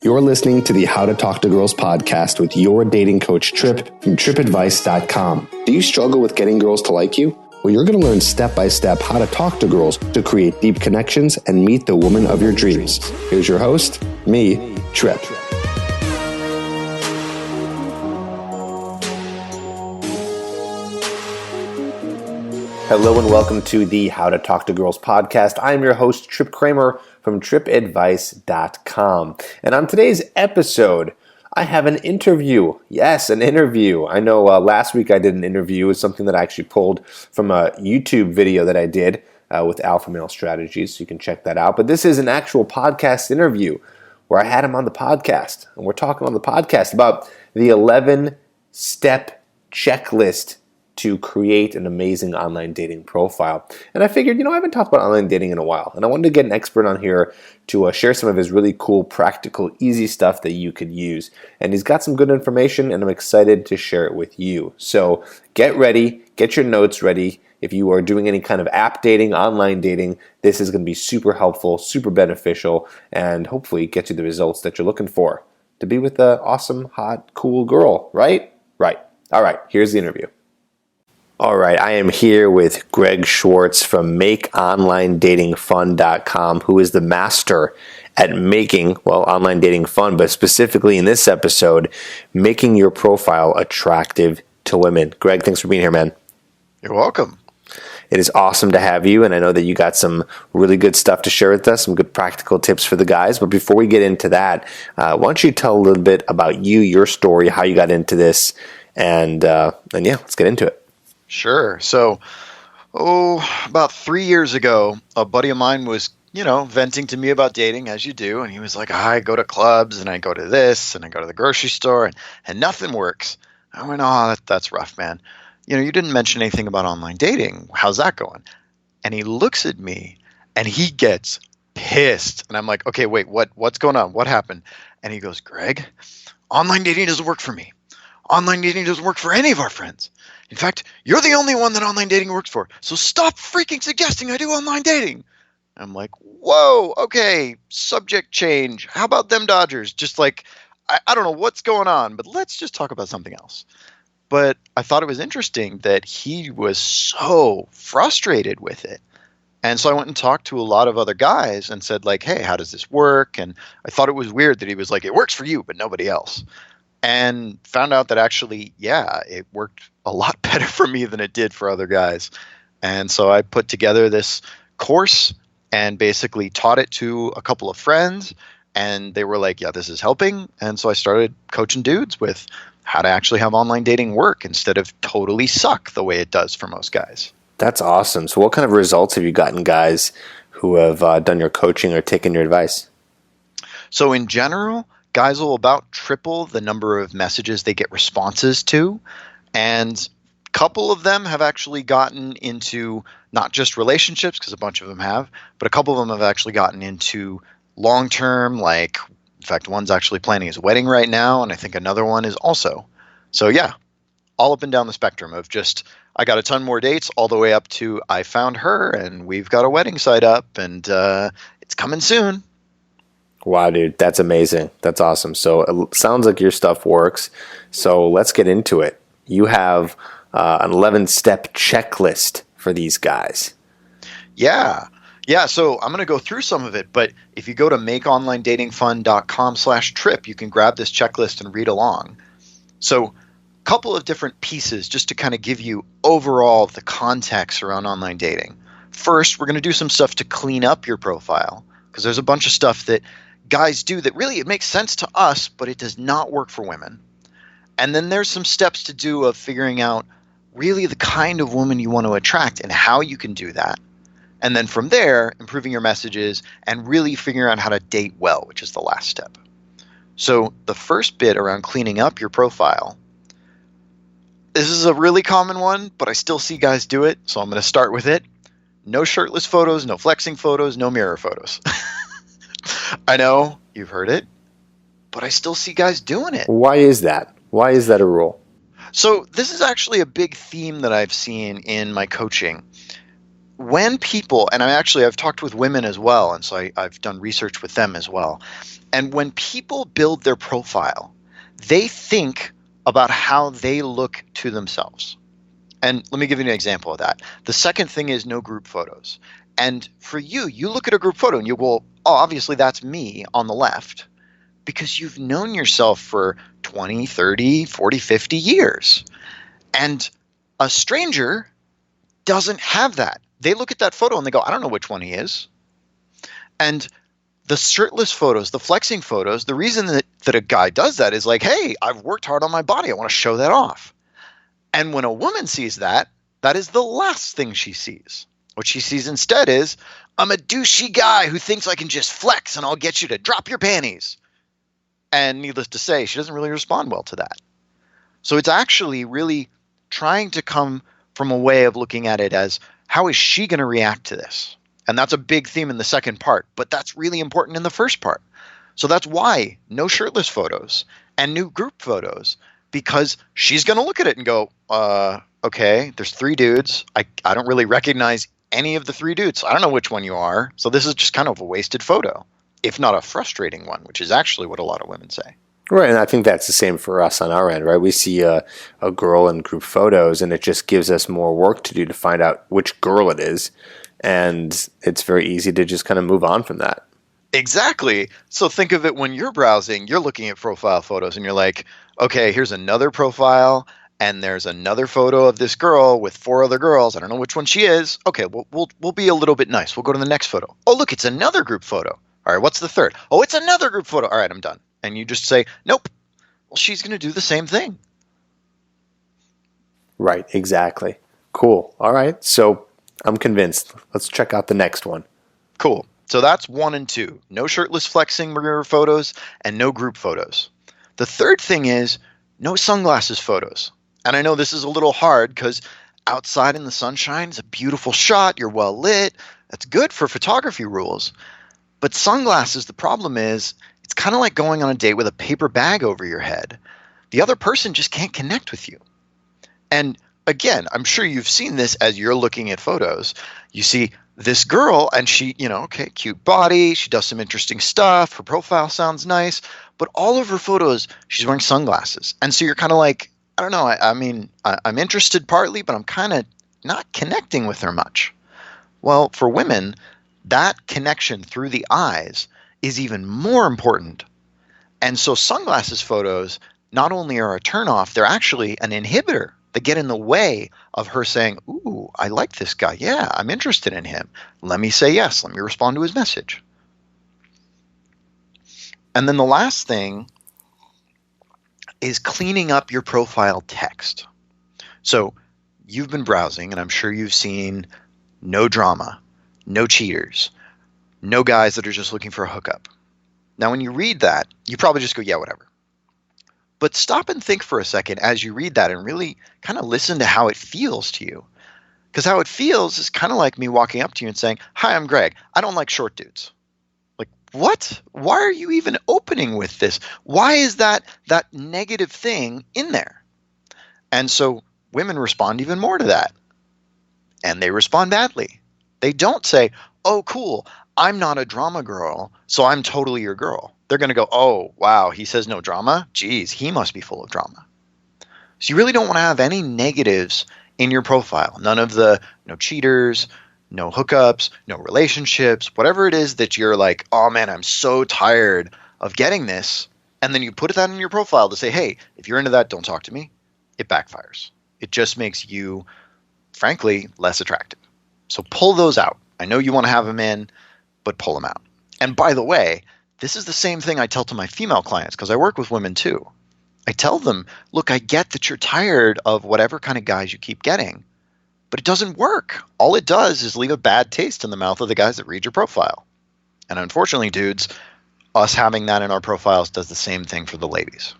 You're listening to the How to Talk to Girls podcast with your dating coach, Trip, from tripadvice.com. Do you struggle with getting girls to like you? Well, you're going to learn step-by-step how to talk to girls to create deep connections and meet the woman of your dreams. Here's your host, me, Trip. Hello and welcome to the How to Talk to Girls podcast. I'm your host, Trip Kramer from tripadvice.com. And on today's episode, I have an interview. Yes, an interview. I know last week I did an interview. It's something that I actually pulled from a YouTube video that I did with Alpha Male Strategies, so you can check that out. But this is an actual podcast interview where I had him on the podcast. And we're talking on the podcast about the 11-step checklist to create an amazing online dating profile. And I figured, I haven't talked about online dating in a while, and I wanted to get an expert on here to share some of his really cool, practical, easy stuff that you could use. And he's got some good information, and I'm excited to share it with you. So get ready, get your notes ready. If you are doing any kind of app dating, online dating, this is going to be super helpful, super beneficial, and hopefully get you the results that you're looking for. To be with an awesome, hot, cool girl, right? Right. All right, here's the interview. All right, I am here with Greg Schwartz from MakeOnlineDatingFun.com, who is the master at making, online dating fun, but specifically in this episode, making your profile attractive to women. Greg, thanks for being here, man. You're welcome. It is awesome to have you, and I know that you got some really good stuff to share with us, some good practical tips for the guys. But before we get into that, why don't you tell a little bit about you, your story, how you got into this, and let's get into it. Sure. So, about 3 years ago, a buddy of mine was, venting to me about dating, as you do. And he was like, I go to clubs and I go to this and I go to the grocery store and nothing works. I went, that's rough, man. You didn't mention anything about online dating. How's that going? And he looks at me and he gets pissed. And I'm like, okay, wait, what's going on? What happened? And he goes, Greg, online dating doesn't work for me. Online dating doesn't work for any of our friends. In fact, you're the only one that online dating works for. So stop freaking suggesting I do online dating. I'm like, whoa, okay, subject change. How about them Dodgers? Just like, I don't know what's going on, but let's just talk about something else. But I thought it was interesting that he was so frustrated with it. And so I went and talked to a lot of other guys and said like, hey, how does this work? And I thought it was weird that he was like, it works for you, but nobody else. And found out that actually, it worked a lot better for me than it did for other guys. And so I put together this course and basically taught it to a couple of friends. And they were like, yeah, this is helping. And so I started coaching dudes with how to actually have online dating work instead of totally suck the way it does for most guys. That's awesome. So what kind of results have you gotten guys who have done your coaching or taken your advice? So in general, guys will about triple the number of messages they get responses to. And a couple of them have actually gotten into not just relationships, because a bunch of them have, but a couple of them have actually gotten into long-term, in fact, one's actually planning his wedding right now, and I think another one is also. So yeah, all up and down the spectrum of just, I got a ton more dates all the way up to I found her and we've got a wedding site up and it's coming soon. Wow, dude, that's amazing. That's awesome. So it sounds like your stuff works. So let's get into it. You have an 11-step checklist for these guys. Yeah. So I'm going to go through some of it, but if you go to makeonlinedatingfun.com/trip, you can grab this checklist and read along. So a couple of different pieces just to kind of give you overall the context around online dating. First, we're going to do some stuff to clean up your profile because there's a bunch of stuff that guys do that really it makes sense to us, but it does not work for women. And then there's some steps to do of figuring out really the kind of woman you want to attract and how you can do that. And then from there, improving your messages and really figuring out how to date well, which is the last step. So the first bit around cleaning up your profile, this is a really common one, but I still see guys do it, so I'm going to start with it. No shirtless photos, no flexing photos, no mirror photos. I know, you've heard it, but I still see guys doing it. Why is that? Why is that a rule? So this is actually a big theme that I've seen in my coaching. when people, and I've talked with women as well, and so I've done research with them as well. And when people build their profile, they think about how they look to themselves. And let me give you an example of that. The second thing is no group photos. And for you, you look at a group photo and you go, oh, obviously that's me on the left, because you've known yourself for 20, 30, 40, 50 years. And a stranger doesn't have that. They look at that photo and they go, I don't know which one he is. And the shirtless photos, the flexing photos, the reason that a guy does that is like, hey, I've worked hard on my body. I want to show that off. And when a woman sees that, that is the last thing she sees. What she sees instead is, I'm a douchey guy who thinks I can just flex and I'll get you to drop your panties. And needless to say, she doesn't really respond well to that. So it's actually really trying to come from a way of looking at it as, how is she going to react to this? And that's a big theme in the second part, but that's really important in the first part. So that's why no shirtless photos and new group photos, because she's going to look at it and go, okay, there's 3 dudes. I don't really recognize any of the 3 dudes. I don't know which one you are. So this is just kind of a wasted photo, if not a frustrating one, which is actually what a lot of women say. Right, and I think that's the same for us on our end, right? We see a girl in group photos, and it just gives us more work to do to find out which girl it is, and it's very easy to just kind of move on from that. Exactly. So think of it when you're browsing, you're looking at profile photos, and you're like, okay, here's another profile, and there's another photo of this girl with 4 other girls. I don't know which one she is. Okay, we'll be a little bit nice. We'll go to the next photo. Oh, look, it's another group photo. All right, what's the third? Oh, it's another group photo. All right, I'm done. And you just say, nope. Well, she's going to do the same thing. Right, exactly. Cool. All right, so I'm convinced. Let's check out the next one. Cool. So that's 1 and 2. No shirtless flexing mirror photos and no group photos. The third thing is no sunglasses photos. And I know this is a little hard because outside in the sunshine is a beautiful shot. You're well lit. That's good for photography rules. But sunglasses, the problem is, it's kind of like going on a date with a paper bag over your head. The other person just can't connect with you. And again, I'm sure you've seen this as you're looking at photos. You see this girl and she, okay, cute body. She does some interesting stuff. Her profile sounds nice. But all of her photos, she's wearing sunglasses. And so you're kind of like, I don't know. I'm interested partly, but I'm kind of not connecting with her much. Well, for women, that connection through the eyes is even more important. And so sunglasses photos not only are a turnoff, they're actually an inhibitor. They get in the way of her saying, ooh, I like this guy. Yeah, I'm interested in him. Let me say yes. Let me respond to his message. And then the last thing is cleaning up your profile text. So you've been browsing, and I'm sure you've seen no drama, no cheaters, no guys that are just looking for a hookup. Now, when you read that, you probably just go, yeah, whatever. But stop and think for a second as you read that and really kind of listen to how it feels to you. Because how it feels is kind of like me walking up to you and saying, hi, I'm Greg. I don't like short dudes. Like, what? Why are you even opening with this? Why is that negative thing in there? And so women respond even more to that. And they respond badly. They don't say, oh, cool, I'm not a drama girl, so I'm totally your girl. They're going to go, oh, wow, he says no drama? Geez, he must be full of drama. So you really don't want to have any negatives in your profile. None of the no cheaters, no hookups, no relationships, whatever it is that you're like, oh, man, I'm so tired of getting this. And then you put that in your profile to say, hey, if you're into that, don't talk to me. It backfires. It just makes you, frankly, less attractive. So pull those out. I know you want to have them in, but pull them out. And by the way, this is the same thing I tell to my female clients because I work with women too. I tell them, look, I get that you're tired of whatever kind of guys you keep getting, but it doesn't work. All it does is leave a bad taste in the mouth of the guys that read your profile. And unfortunately, dudes, us having that in our profiles does the same thing for the ladies.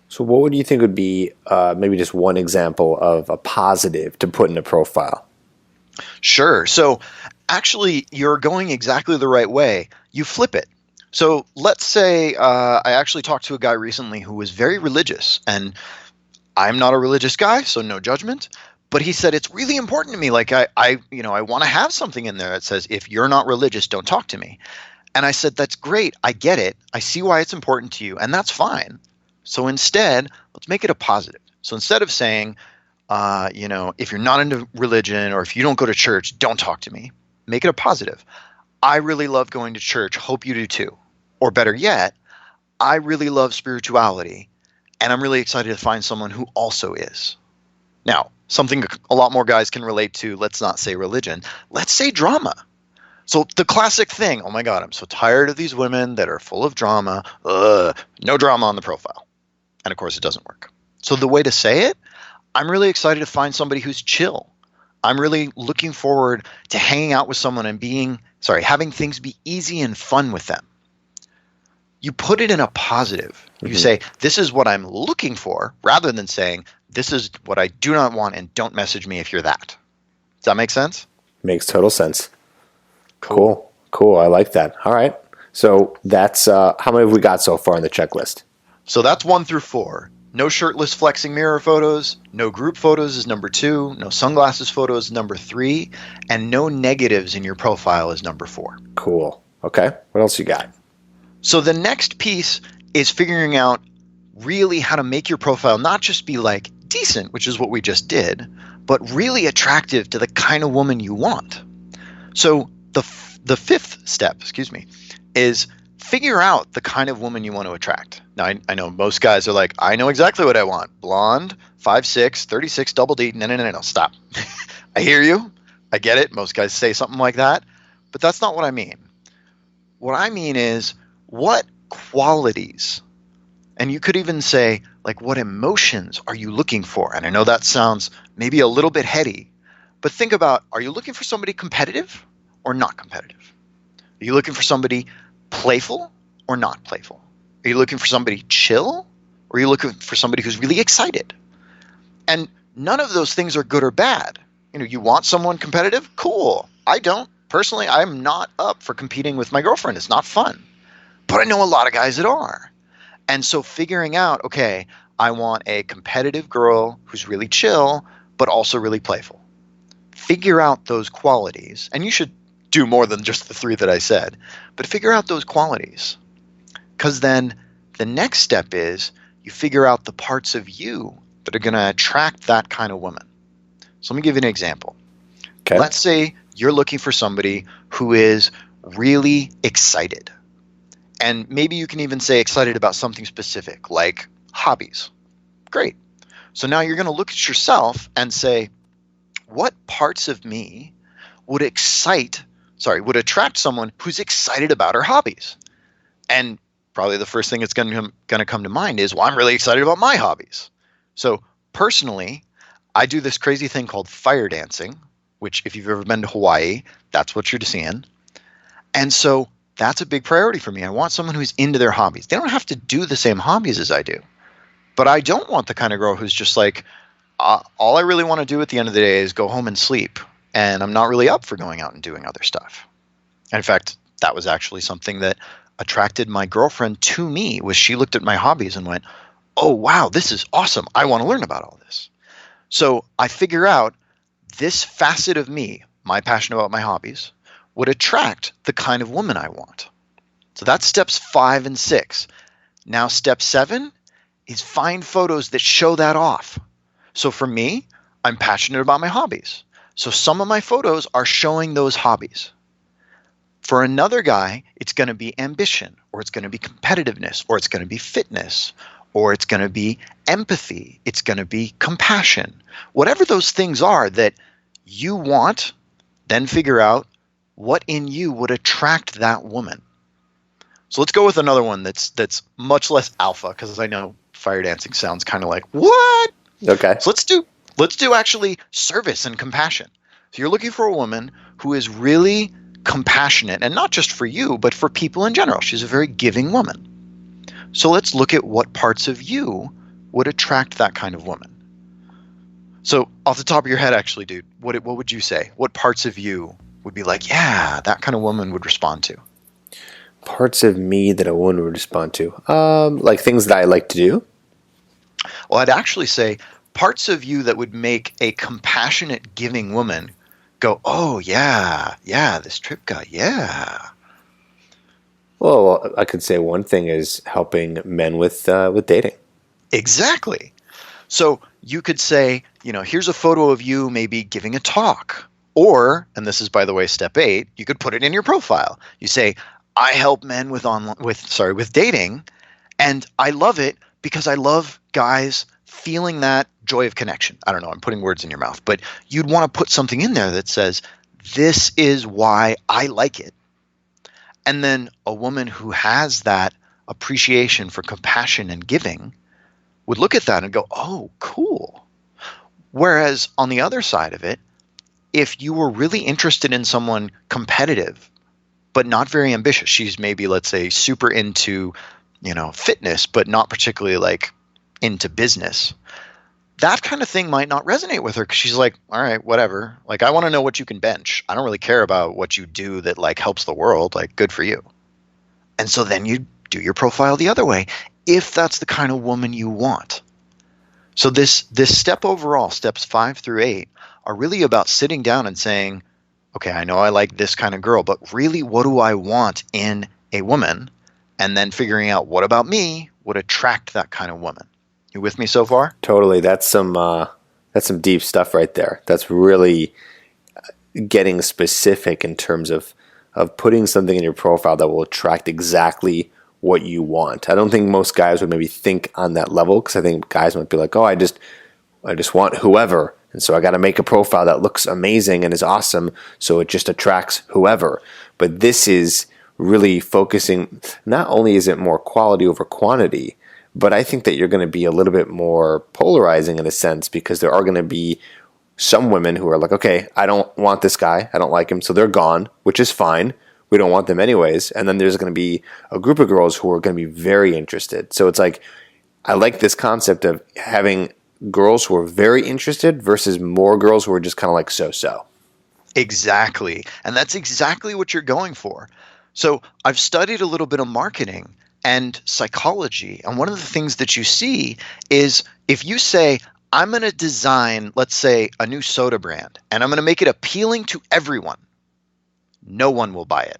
So what would you think would be maybe just one example of a positive to put in a profile? Sure. So actually, you're going exactly the right way. You flip it. So let's say I actually talked to a guy recently who was very religious, and I'm not a religious guy, so no judgment. But he said, it's really important to me. Like I want to have something in there that says, if you're not religious, don't talk to me. And I said, that's great. I get it. I see why it's important to you. And that's fine. So instead, let's make it a positive. So instead of saying, if you're not into religion or if you don't go to church, don't talk to me, make it a positive. I really love going to church. Hope you do too. Or better yet, I really love spirituality. And I'm really excited to find someone who also is. Now, something a lot more guys can relate to, let's not say religion, let's say drama. So the classic thing, oh my God, I'm so tired of these women that are full of drama. No drama on the profile. And of course it doesn't work. So the way to say it, I'm really excited to find somebody who's chill. I'm really looking forward to hanging out with someone and having things be easy and fun with them. You put it in a positive. You say, this is what I'm looking for, rather than saying, this is what I do not want and don't message me if you're that. Does that make sense? Makes total sense. Cool. I like that. All right. So that's how many have we got so far on the checklist? So that's 1 through 4. No shirtless flexing mirror photos. No group photos is number 2. No sunglasses photos is number 3. And no negatives in your profile is number 4. Cool. Okay. What else you got? So the next piece is figuring out really how to make your profile not just be like decent, which is what we just did, but really attractive to the kind of woman you want. So the fifth step, is figure out the kind of woman you want to attract. Now, I know most guys are like, I know exactly what I want. Blonde, 5'6", 36, double D. No, stop. I hear you. I get it. Most guys say something like that. But that's not what I mean. What I mean is, what qualities, and you could even say, like, what emotions are you looking for? And I know that sounds maybe a little bit heady, but think about, are you looking for somebody competitive or not competitive? Are you looking for somebody playful or not playful? Are you looking for somebody chill, or are you looking for somebody who's really excited? And none of those things are good or bad. You want someone competitive? Cool. I don't. Personally, I'm not up for competing with my girlfriend. It's not fun. But I know a lot of guys that are. And so figuring out, okay, I want a competitive girl who's really chill, but also really playful. Figure out those qualities. And you should do more than just the 3 that I said. But figure out those qualities. Because then the next step is you figure out the parts of you that are going to attract that kind of woman. So let me give you an example. Okay. Let's say you're looking for somebody who is really excited. And maybe you can even say excited about something specific, like hobbies. Great. So now you're going to look at yourself and say, what parts of me would attract someone who's excited about her hobbies? And probably the first thing that's going to come to mind is, well, I'm really excited about my hobbies. So personally, I do this crazy thing called fire dancing, which if you've ever been to Hawaii, that's what you're seeing. And so that's a big priority for me. I want someone who's into their hobbies. They don't have to do the same hobbies as I do. But I don't want the kind of girl who's just like, all I really want to do at the end of the day is go home and sleep. And I'm not really up for going out and doing other stuff. And in fact, that was actually something that attracted my girlfriend to me, was she looked at my hobbies and went, oh, wow, this is awesome. I want to learn about all this. So I figure out this facet of me, my passion about my hobbies, would attract the kind of woman I want. So that's steps 5 and 6. Now step 7 is find photos that show that off. So for me, I'm passionate about my hobbies. So some of my photos are showing those hobbies. For another guy, it's going to be ambition, or it's going to be competitiveness, or it's going to be fitness, or it's going to be empathy. It's going to be compassion. Whatever those things are that you want, then figure out what in you would attract that woman. So let's go with another one that's much less alpha, because I know fire dancing sounds kind of like, what? Okay. So let's do actually service and compassion. So you're looking for a woman who is really compassionate, and not just for you, but for people in general. She's a very giving woman. So let's look at what parts of you would attract that kind of woman. So off the top of your head, actually, dude, what would you say? What parts of you would be like, yeah, that kind of woman would respond to? Parts of me that a woman would respond to. Like things that I like to do. Well, I'd actually say parts of you that would make a compassionate, giving woman go, oh, yeah, this Trip guy, yeah. Well, I could say one thing is helping men with dating. Exactly. So you could say, here's a photo of you maybe giving a talk. Or, and this is, by the way, step 8, you could put it in your profile. You say, I help men with dating, and I love it because I love guys feeling that joy of connection. I don't know, I'm putting words in your mouth, but you'd want to put something in there that says, this is why I like it. And then a woman who has that appreciation for compassion and giving would look at that and go, oh, cool. Whereas on the other side of it, if you were really interested in someone competitive, but not very ambitious, she's maybe, let's say, super into, fitness, but not particularly like into business, that kind of thing might not resonate with her because she's like, all right, whatever. Like, I want to know what you can bench. I don't really care about what you do that like helps the world. Like, good for you. And so then you do your profile the other way if that's the kind of woman you want. So this step overall, steps 5 through 8, are really about sitting down and saying, okay, I know I like this kind of girl, but really what do I want in a woman? And then figuring out what about me would attract that kind of woman. You with me so far? Totally. That's some deep stuff right there. That's really getting specific in terms of putting something in your profile that will attract exactly what you want. I don't think most guys would maybe think on that level, because I think guys might be like, oh, I just want whoever. And so I got to make a profile that looks amazing and is awesome, so it just attracts whoever. But this is really focusing, not only is it more quality over quantity, but I think that you're going to be a little bit more polarizing in a sense, because there are going to be some women who are like, okay, I don't want this guy, I don't like him, so they're gone, which is fine. We don't want them anyways. And then there's going to be a group of girls who are going to be very interested. So it's like, I like this concept of having girls who are very interested versus more girls who are just kind of like so-so. Exactly. And that's exactly what you're going for. So I've studied a little bit of marketing and psychology. And one of the things that you see is if you say, I'm going to design, let's say, a new soda brand, and I'm going to make it appealing to everyone, no one will buy it.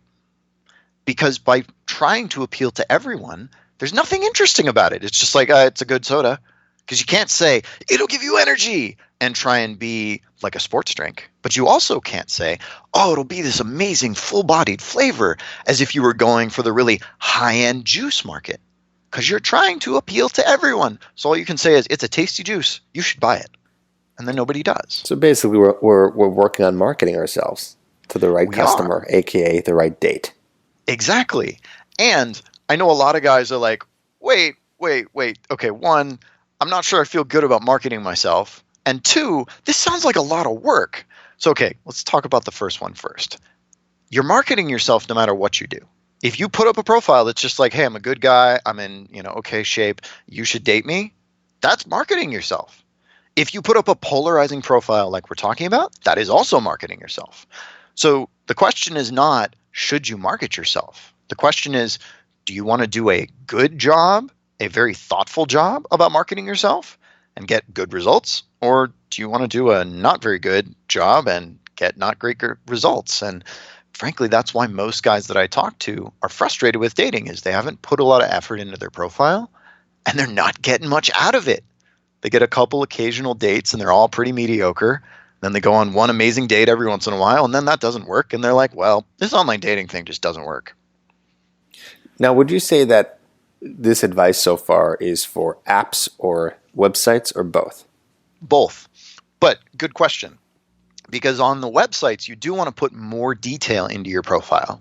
Because by trying to appeal to everyone, there's nothing interesting about it. It's just like, it's a good soda. Because you can't say, it'll give you energy, and try and be like a sports drink. But you also can't say, oh, it'll be this amazing full-bodied flavor, as if you were going for the really high-end juice market. Because you're trying to appeal to everyone. So all you can say is, it's a tasty juice. You should buy it. And then nobody does. So basically, we're working on marketing ourselves to the right customer, aka the right date. Exactly. And I know a lot of guys are like, wait. Okay, 1, I'm not sure I feel good about marketing myself. And 2, this sounds like a lot of work. So, okay, let's talk about the first one first. You're marketing yourself no matter what you do. If you put up a profile that's just like, hey, I'm a good guy, I'm in, okay shape, you should date me, that's marketing yourself. If you put up a polarizing profile like we're talking about, that is also marketing yourself. So the question is not, should you market yourself? The question is, do you want to do a good job, a very thoughtful job about marketing yourself and get good results? Or do you want to do a not very good job and get not great results? And frankly, that's why most guys that I talk to are frustrated with dating, is they haven't put a lot of effort into their profile and they're not getting much out of it. They get a couple occasional dates and they're all pretty mediocre. Then they go on one amazing date every once in a while, and then that doesn't work. And they're like, well, this online dating thing just doesn't work. Now, would you say that this advice so far is for apps or websites or both? Both. But good question. Because on the websites, you do want to put more detail into your profile.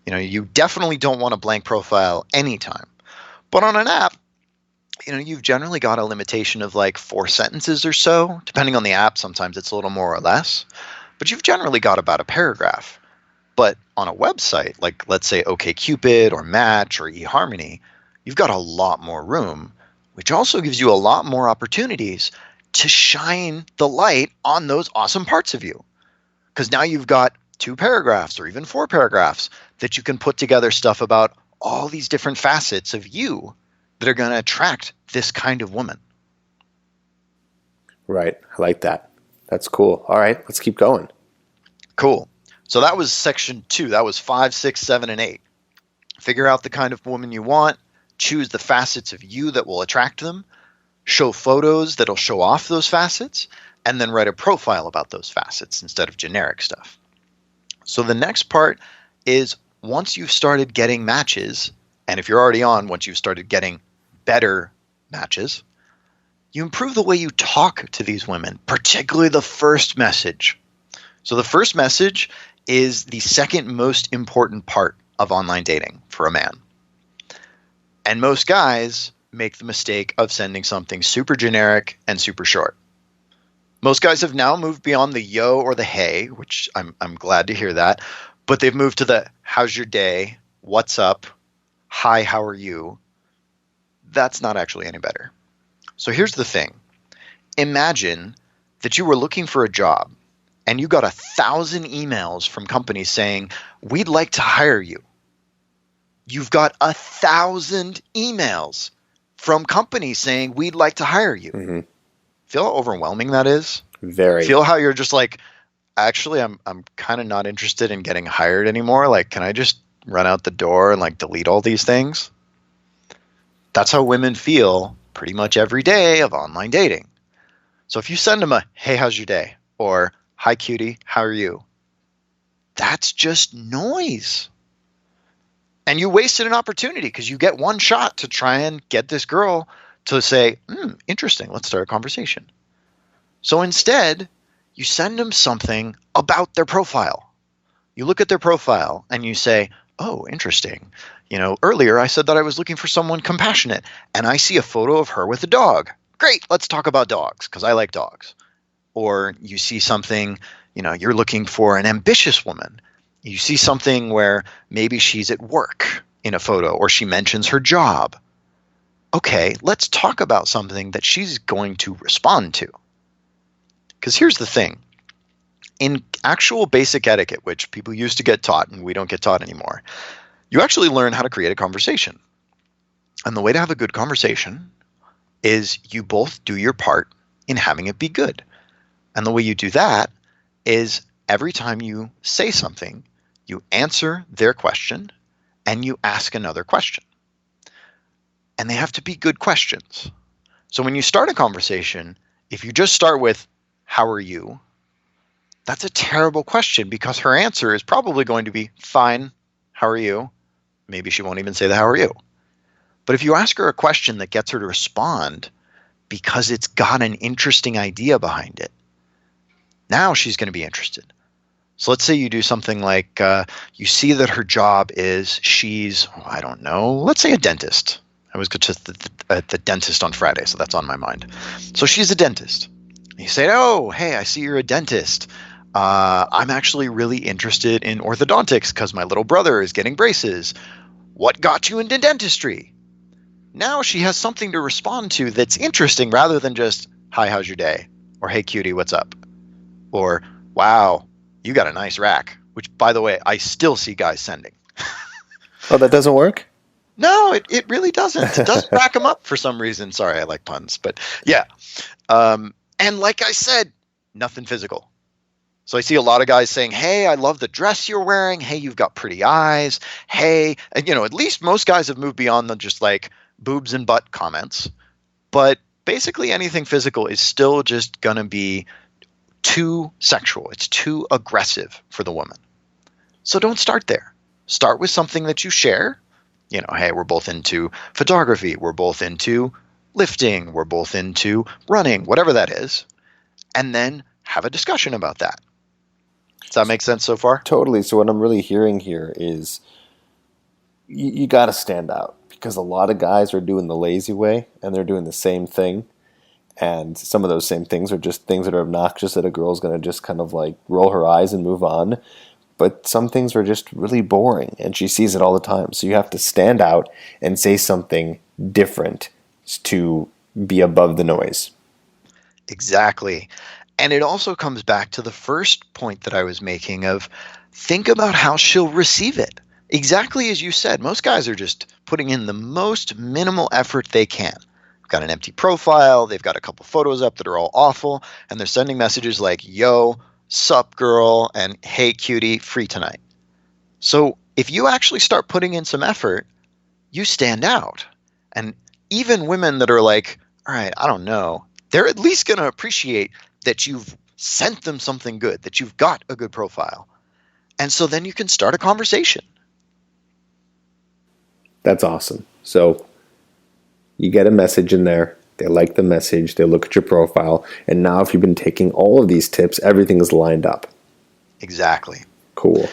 You definitely don't want a blank profile anytime. But on an app, you've generally got a limitation of like 4 sentences or so. Depending on the app, sometimes it's a little more or less. But you've generally got about a paragraph. But on a website, like let's say OkCupid or Match or eHarmony, you've got a lot more room, which also gives you a lot more opportunities to shine the light on those awesome parts of you. Because now you've got 2 paragraphs or even 4 paragraphs that you can put together stuff about all these different facets of you that are going to attract this kind of woman. Right. I like that. That's cool. All right, let's keep going. Cool. So that was section 2. That was 5, 6, 7, and 8. Figure out the kind of woman you want, choose the facets of you that will attract them, show photos that'll show off those facets, and then write a profile about those facets instead of generic stuff. So the next part is once you've started getting matches, and if you're already on, once you've started getting better matches, you improve the way you talk to these women, particularly the first message. So the first message is the second most important part of online dating for a man. And most guys make the mistake of sending something super generic and super short. Most guys have now moved beyond the yo or the hey, which I'm glad to hear that, but they've moved to the how's your day, what's up, hi, how are you? That's not actually any better. So here's the thing. Imagine that you were looking for a job and you got 1,000 emails from companies saying, we'd like to hire you. You've got 1,000 emails from companies saying, we'd like to hire you. Mm-hmm. Feel how overwhelming that is? Very. Feel how you're just like, actually, I'm kind of not interested in getting hired anymore. Like, can I just run out the door and like delete all these things? That's how women feel pretty much every day of online dating. So if you send them a, hey, how's your day? Or, hi, cutie, how are you? That's just noise. And you wasted an opportunity because you get one shot to try and get this girl to say, interesting, let's start a conversation. So instead, you send them something about their profile. You look at their profile and you say, oh, interesting. Earlier I said that I was looking for someone compassionate, and I see a photo of her with a dog. Great, let's talk about dogs because I like dogs. Or you see something, you're looking for an ambitious woman. You see something where maybe she's at work in a photo or she mentions her job. Okay, let's talk about something that she's going to respond to. Because here's the thing. In actual basic etiquette, which people used to get taught and we don't get taught anymore, you actually learn how to create a conversation. And the way to have a good conversation is you both do your part in having it be good. And the way you do that is every time you say something, you answer their question and you ask another question. And they have to be good questions. So when you start a conversation, if you just start with, how are you? That's a terrible question because her answer is probably going to be, fine, how are you? Maybe she won't even say the how are you. But if you ask her a question that gets her to respond because it's got an interesting idea behind it, now she's going to be interested. So let's say you do something like you see that her job is she's, let's say a dentist. I was just at the dentist on Friday, so that's on my mind. So she's a dentist. You say, oh, hey, I see you're a dentist. I'm actually really interested in orthodontics because my little brother is getting braces. What got you into dentistry? Now she has something to respond to that's interesting rather than just, hi, how's your day? Or, hey, cutie, what's up? Or, wow, you got a nice rack, which, by the way, I still see guys sending. Oh, that doesn't work? No, it really doesn't. It doesn't rack them up for some reason. Sorry, I like puns, but yeah. And like I said, nothing physical. So I see a lot of guys saying, hey, I love the dress you're wearing. Hey, you've got pretty eyes. Hey, and at least most guys have moved beyond the just like boobs and butt comments. But basically anything physical is still just going to be too sexual. It's too aggressive for the woman. So don't start there. Start with something that you share. Hey, we're both into photography. We're both into lifting. We're both into running, whatever that is. And then have a discussion about that. Does that make sense so far? Totally. So what I'm really hearing here is you got to stand out because a lot of guys are doing the lazy way and they're doing the same thing. And some of those same things are just things that are obnoxious that a girl's going to just kind of like roll her eyes and move on. But some things are just really boring and she sees it all the time. So you have to stand out and say something different to be above the noise. Exactly. And it also comes back to the first point that I was making of think about how she'll receive it. Exactly as you said, most guys are just putting in the most minimal effort they can. got an empty profile. They've got a couple photos up that are all awful. And they're sending messages like, yo, sup girl, and hey cutie, free tonight. So if you actually start putting in some effort, you stand out. And even women that are like, all right, I don't know, they're at least going to appreciate that you've sent them something good, that you've got a good profile. And so then you can start a conversation. That's awesome. So you get a message in there. They like the message. They look at your profile. And now if you've been taking all of these tips, everything is lined up. Exactly. Cool.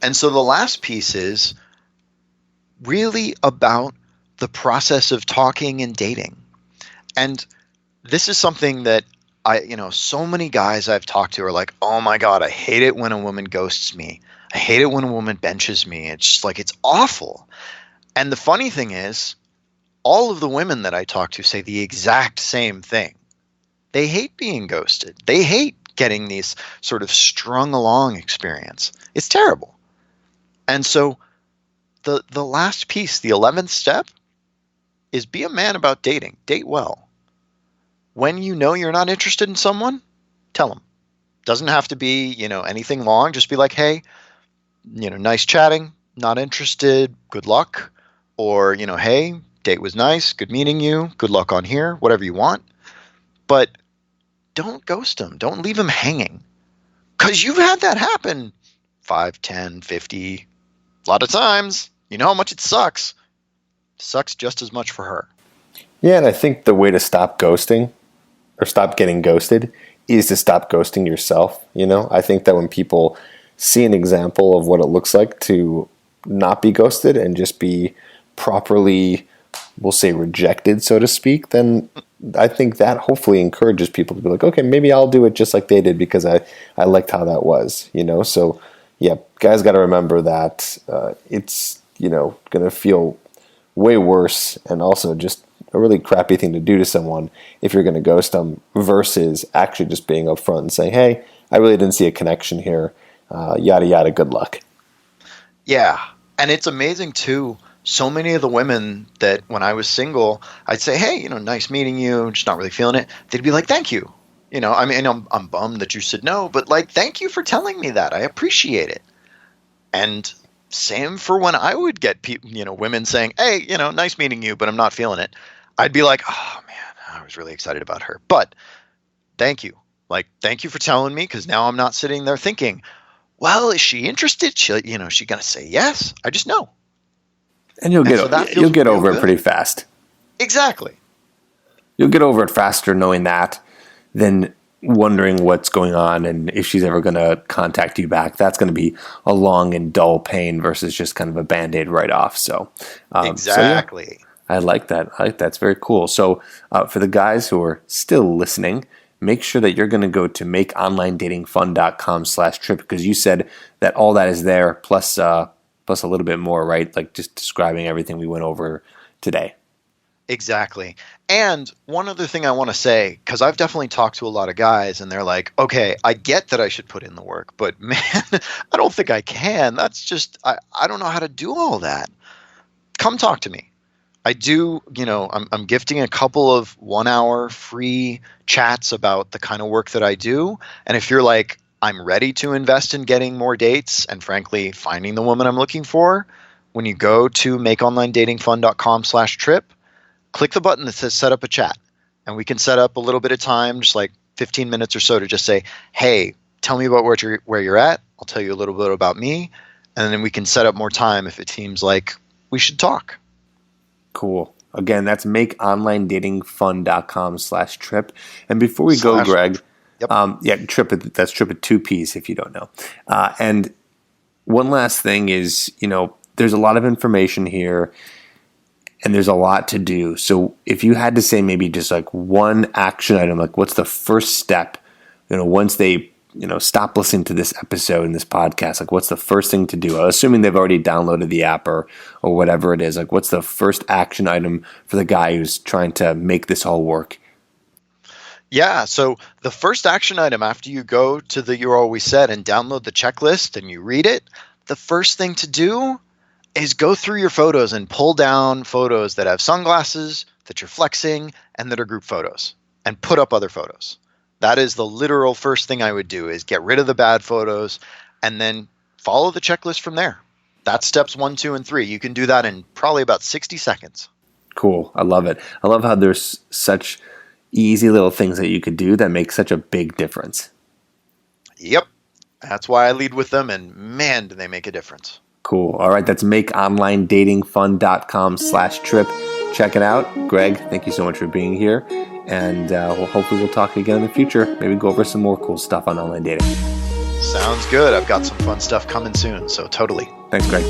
And so the last piece is really about the process of talking and dating. And this is something that so many guys I've talked to are like, oh my God, I hate it when a woman ghosts me. I hate it when a woman benches me. It's just like, it's awful. And the funny thing is, all of the women that I talk to say the exact same thing. They hate being ghosted. They hate getting these sort of strung along experience. It's terrible. And so the last piece, the 11th step, is be a man about dating. Date well. When you know you're not interested in someone, tell them. Doesn't have to be, anything long. Just be like, hey, nice chatting, not interested, good luck. Or, hey, date was nice, good meeting you, good luck on here, whatever you want. But don't ghost them. Don't leave them hanging. Because you've had that happen 5, 10, 50, a lot of times. You know how much it sucks. Sucks just as much for her. Yeah, and I think the way to stop ghosting or stop getting ghosted is to stop ghosting yourself. I think that when people see an example of what it looks like to not be ghosted and just be properly, we'll say, rejected, so to speak, then I think that hopefully encourages people to be like, okay, maybe I'll do it just like they did because I liked how that was, So, yeah, guys got to remember that it's, going to feel way worse and also just a really crappy thing to do to someone if you're going to ghost them versus actually just being upfront and saying, hey, I really didn't see a connection here, yada, yada, good luck. Yeah, and it's amazing, too. So many of the women that when I was single, I'd say, hey, nice meeting you, just not really feeling it. They'd be like, thank you. I'm bummed that you said no, but like, thank you for telling me that. I appreciate it. And same for when I would get women saying, hey, nice meeting you, but I'm not feeling it. I'd be like, oh man, I was really excited about her, but thank you. Like, thank you for telling me, because now I'm not sitting there thinking, well, is she interested? She going to say yes? I just know. And you'll get over it pretty fast. Exactly. You'll get over it faster knowing that than wondering what's going on and if she's ever going to contact you back. That's going to be a long and dull pain versus just kind of a Band-Aid right off. So exactly. So yeah, I like that. It's very cool. So for the guys who are still listening, make sure that you're going to go to makeonlinedatingfun.com/trip because you said that all that is there plus a little bit more, right? Like just describing everything we went over today. Exactly. And one other thing I want to say, because I've definitely talked to a lot of guys and they're like, okay, I get that I should put in the work, but man, I don't think I can. That's just, I don't know how to do all that. Come talk to me. I do, I'm gifting a couple of 1-hour free chats about the kind of work that I do. And if you're like, I'm ready to invest in getting more dates and frankly, finding the woman I'm looking for, when you go to makeonlinedatingfun.com/trip, click the button that says set up a chat, and we can set up a little bit of time, just like 15 minutes or so, to just say, hey, tell me about where you're at. I'll tell you a little bit about me. And then we can set up more time if it seems like we should talk. Cool. Again, that's makeonlinedatingfun.com/trip. And before we go, Greg, trip, that's trip at 2 P's if you don't know. And one last thing is, there's a lot of information here. And there's a lot to do. So if you had to say maybe just like one action item, like what's the first step, once they, stop listening to this episode and this podcast, like what's the first thing to do? Assuming they've already downloaded the app or whatever it is, like what's the first action item for the guy who's trying to make this all work? Yeah. So the first action item after you go to the URL we said and download the checklist and you read it, the first thing to do is go through your photos and pull down photos that have sunglasses, that you're flexing, and that are group photos, and put up other photos. That is the literal first thing I would do, is get rid of the bad photos and then follow the checklist from there. That's steps 1, 2, and 3. You can do that in probably about 60 seconds. Cool. I love it. I love how there's such easy little things that you could do that make such a big difference. Yep. That's why I lead with them, and man, do they make a difference. Cool. All right. That's makeonlinedatingfun.com/trip. Check it out. Greg, thank you so much for being here. And hopefully we'll talk again in the future. Maybe go over some more cool stuff on online dating. Sounds good. I've got some fun stuff coming soon, so totally. Thanks, Greg.